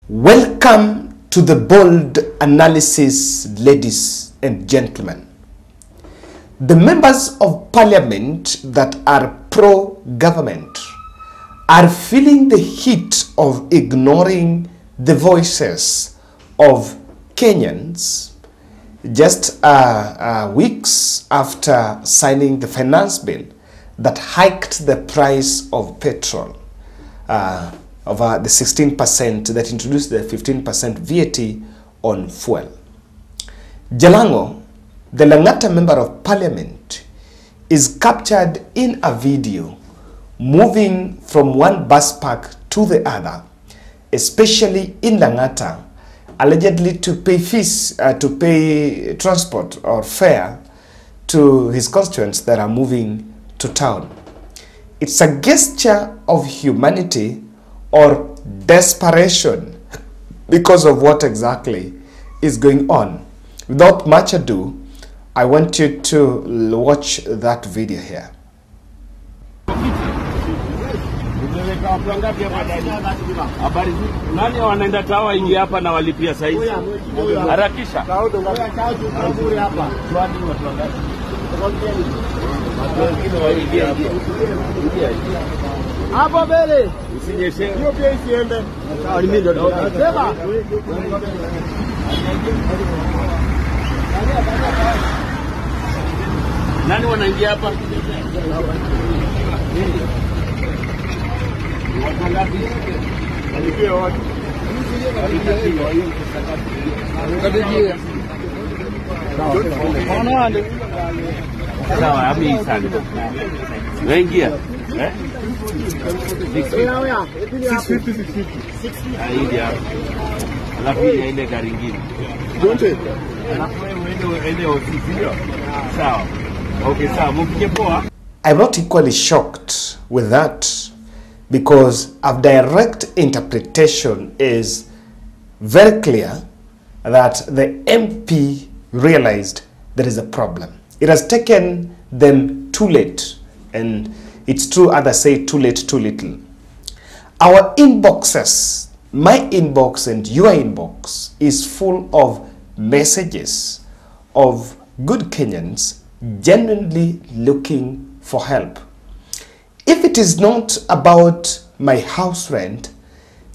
Welcome to the bold analysis, ladies and gentlemen. The members of parliament that are pro-government are feeling the heat of ignoring the voices of Kenyans just weeks after signing the finance bill that hiked the price of petrol over the 16%, that introduced the 15% VAT on fuel. Jalan'go, the Langata member of parliament, is captured in a video moving from one bus park to the other, especially in Langata, allegedly to pay fees, to pay transport or fare to his constituents that are moving to town. It's a gesture of humanity or desperation because of what exactly is going on. Without much ado, I want you to watch that video here. Nani wanaenda tawa ingi hapa na walipia saizi? Harakisha. Hapo mbele. Usinyeshe. Hiyo pia isiende. Mimi ndo sema. Nani wanaingia hapa? Alipia watu. Sawa, hapi sana. Wengia. Eh? 650. Aidia. Alafu ile gari nyingine. Zote. Alafu ile ofisi. Sawa. Okay, sawa. Mupige poa. I'm not equally shocked with that because a direct interpretation is very clear that the MP realized there is a problem. It has taken them too late, and it's true others say too late, too little. Our inboxes, my inbox and your inbox, is full of messages of good Kenyans genuinely looking for help. If it is not about my house rent,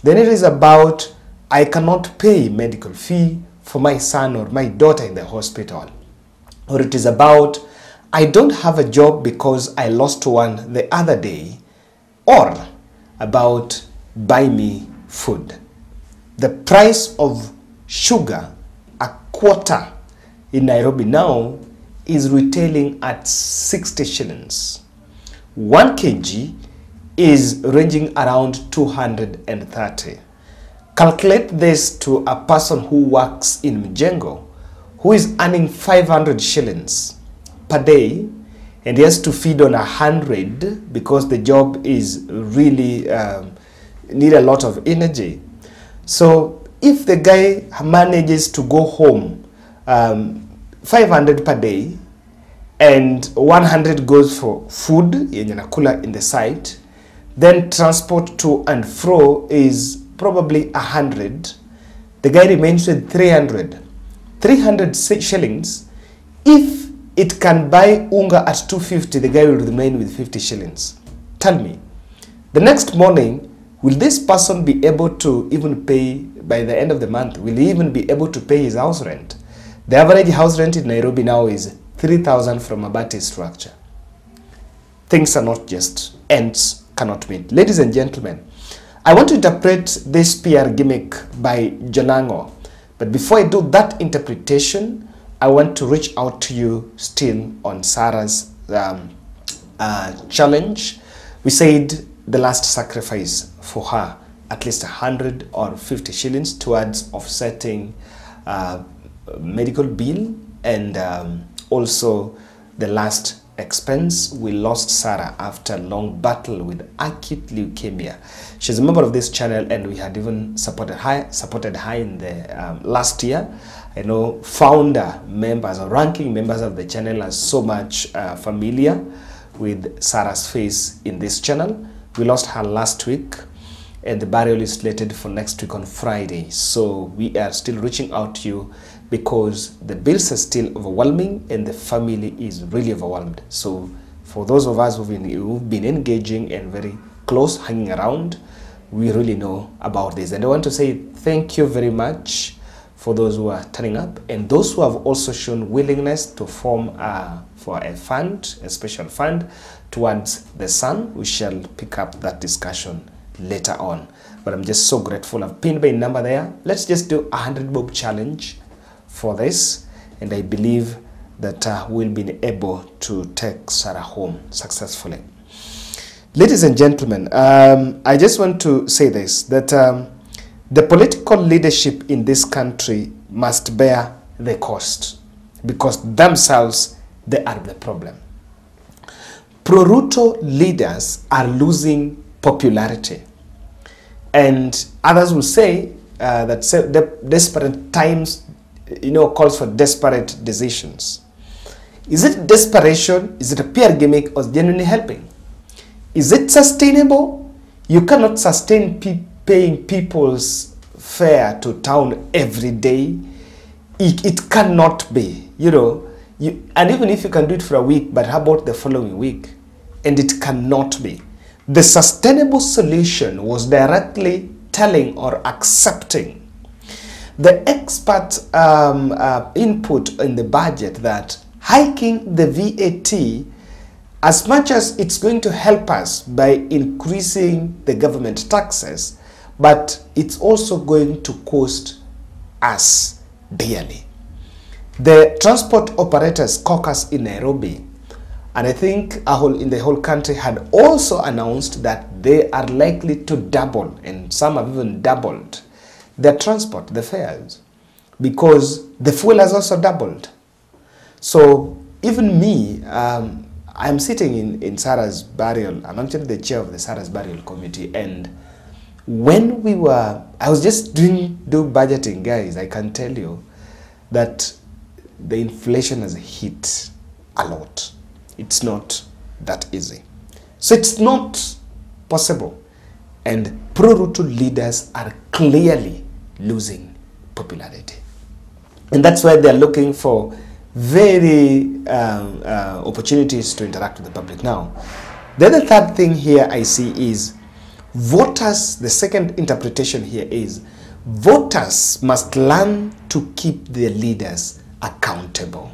then it is about I cannot pay medical fee for my son or my daughter in the hospital. Or it is about I don't have a job because I lost one the other day. Or about buy me food. The price of sugar, a quarter in Nairobi now, is retailing at 60 shillings. 1 kg is ranging around 230. Calculate this to a person who works in Mjengo, who is earning 500 shillings per day, and he has to feed on 100 because the job is really need a lot of energy. So if the guy manages to go home 500 per day, and 100 goes for food in the site, then transport to and fro is probably 100. The guy remains with 300 shillings. If it can buy unga at 250, the guy will remain with 50 shillings. Tell me, the next morning, will this person be able to even pay, by the end of the month, will he even be able to pay his house rent? The average house rent in Nairobi now is 3,000 from a Bati structure. Things are not just, ends cannot meet. Ladies and gentlemen, I want to interpret this PR gimmick by Jalan'go. But before I do that interpretation, I want to reach out to you still on Sarah's challenge. We said the last sacrifice for her, at least 100 or 50 shillings towards offsetting medical bill and also the last expense. We lost Sarah after a long battle with acute leukemia. She's a member of this channel, and we had even supported her in the last year. I know founder members or ranking members of the channel are so much familiar with Sarah's face in this channel. We lost her last week, and the burial is slated for next week on Friday. So we are still reaching out to you because the bills are still overwhelming and the family is really overwhelmed. So for those of us who've been engaging and very close, hanging around, we really know about this. And I want to say thank you very much for those who are turning up and those who have also shown willingness to form for a fund, a special fund towards the son. We shall pick up that discussion later on. But I'm just so grateful. I've pinned my number there. Let's just do 100 bob challenge for this. And I believe that we'll be able to take Sarah home successfully. Ladies and gentlemen, I just want to say this, that the political leadership in this country must bear the cost because themselves, they are the problem. Pro-Ruto leaders are losing popularity. And others will say that the desperate times, calls for desperate decisions. Is it desperation? Is it a PR gimmick or genuinely helping? Is it sustainable? You cannot sustain paying people's fare to town every day. It cannot be, and even if you can do it for a week, but how about the following week? And it cannot be. The sustainable solution was directly telling or accepting the expert input in the budget that hiking the VAT, as much as it's going to help us by increasing the government taxes, but it's also going to cost us dearly. The Transport Operators Caucus in Nairobi, and I think in the whole country, had also announced that they are likely to double, and some have even doubled, their transport, the fares, because the fuel has also doubled. So even me, I'm sitting in Sarah's burial. I'm actually the chair of the Sarah's burial committee, and when I was just doing budgeting, guys, I can tell you that the inflation has hit a lot. It's not that easy. So it's not possible. And pro-Ruto leaders are clearly losing popularity. And that's why they're looking for very opportunities to interact with the public now. Then the third thing here I see is voters, the second interpretation here is voters must learn to keep their leaders accountable.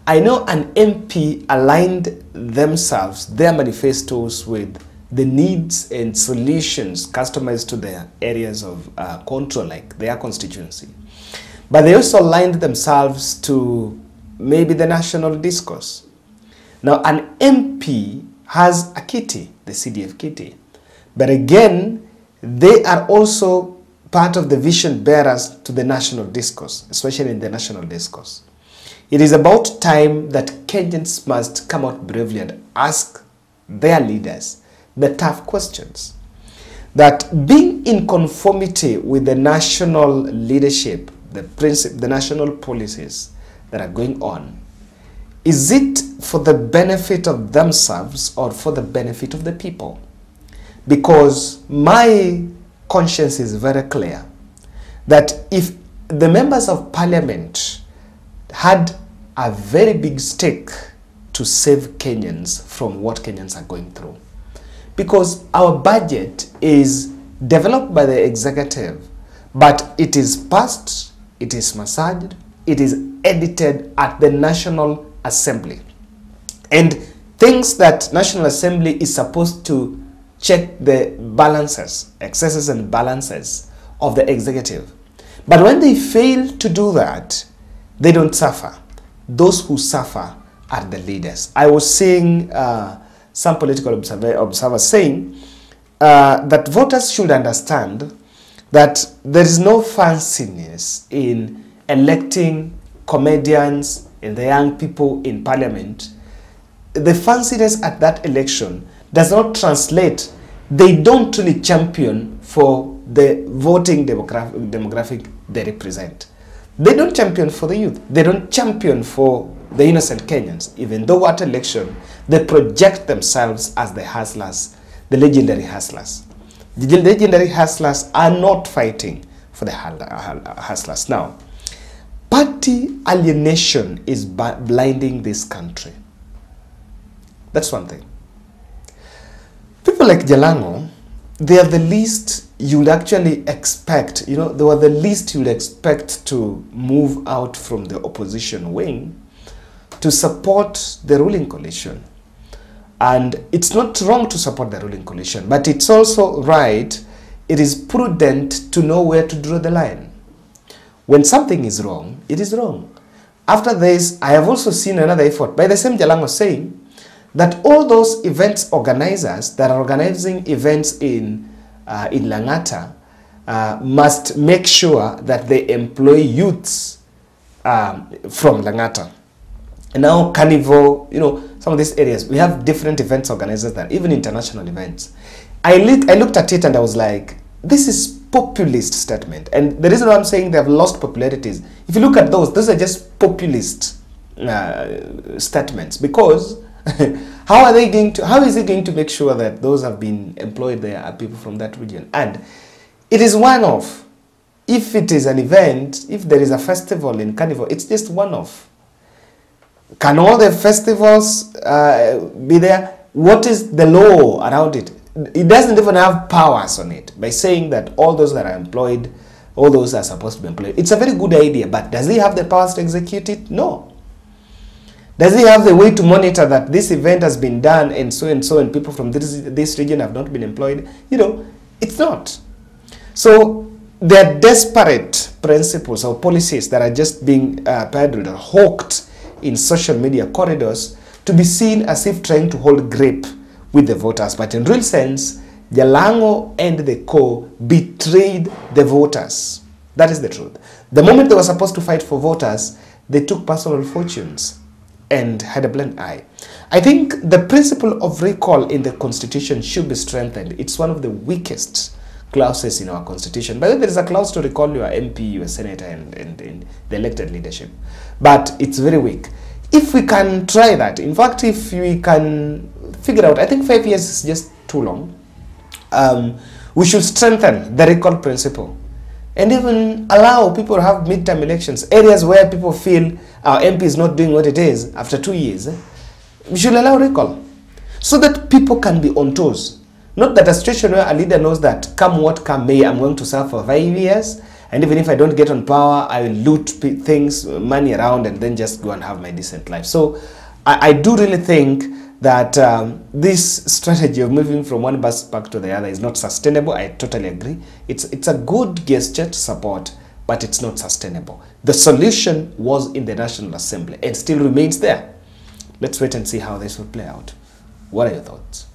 I know an MP aligned themselves, their manifestos, with the needs and solutions customized to their areas of control, like their constituency. But they also aligned themselves to maybe the national discourse. Now, an MP has a kitty, the CDF kitty. But again, they are also part of the vision bearers to the national discourse, especially in the national discourse. It is about time that Kenyans must come out bravely and ask their leaders the tough questions. That being in conformity with the national leadership, the national policies that are going on, is it for the benefit of themselves or for the benefit of the people? Because my conscience is very clear that if the members of parliament had a very big stake to save Kenyans from what Kenyans are going through, because our budget is developed by the executive, but it is passed, it is massaged, it is edited at the National Assembly. And things that National Assembly is supposed to check the balances, excesses and balances of the executive. But when they fail to do that, they don't suffer. Those who suffer are the leaders. I was seeing some political observers saying that voters should understand that there is no fanciness in electing comedians and the young people in parliament. The fanciness at that election does not translate. They don't really champion for the voting demographic they represent. They don't champion for the youth. They don't champion for the innocent Kenyans, even though at election they project themselves as the hustlers, the legendary hustlers. The legendary hustlers are not fighting for the hustlers. Now, party alienation is blinding this country. That's one thing. People like Jalan'go, they are the least you would actually expect, they were the least you would expect to move out from the opposition wing to support the ruling coalition. And it's not wrong to support the ruling coalition, but it's also right, it is prudent to know where to draw the line. When something is wrong, it is wrong. After this, I have also seen another effort by the same Jalan'go saying that all those events organizers that are organizing events in Langata must make sure that they employ youths from Langata. And now Carnival, some of these areas, we have different events organizers there, even international events. I looked at it and I was like, this is populist statement. And the reason why I'm saying they have lost popularity is, if you look at those are just populist statements, because how is it going to make sure that those have been employed there are people from that region? And it is one-off. If it is an event, if there is a festival in Carnival, it's just one-off. Can all the festivals be there? What is the law around it? It doesn't even have powers on it by saying that all those that are employed, all those are supposed to be employed. It's a very good idea, but does he have the powers to execute it? No. Does he have the way to monitor that this event has been done and so and people from this region have not been employed? It's not. So there are desperate principles or policies that are just being peddled or hawked in social media corridors to be seen as if trying to hold grip with the voters. But in real sense, Jalan'go and the co betrayed the voters. That is the truth. The moment they were supposed to fight for voters, they took personal fortunes and had a blind eye. I think the principle of recall in the Constitution should be strengthened. It's one of the weakest clauses in our Constitution. By the way, there is a clause to recall your MP, your senator, and the elected leadership. But it's very weak. If we can try that, in fact, if we can figure out, I think 5 years is just too long, we should strengthen the recall principle and even allow people to have midterm elections. Areas where people feel our MP is not doing what it is after 2 years, we should allow recall so that people can be on toes. Not that a situation where a leader knows that come what come may, I'm going to serve for 5 years, and even if I don't get on power, I will loot things, money around, and then just go and have my decent life. So I do really think that this strategy of moving from one bus park to the other is not sustainable. I totally agree. It's a good gesture to support, but it's not sustainable. The solution was in the National Assembly and still remains there. Let's wait and see how this will play out. What are your thoughts?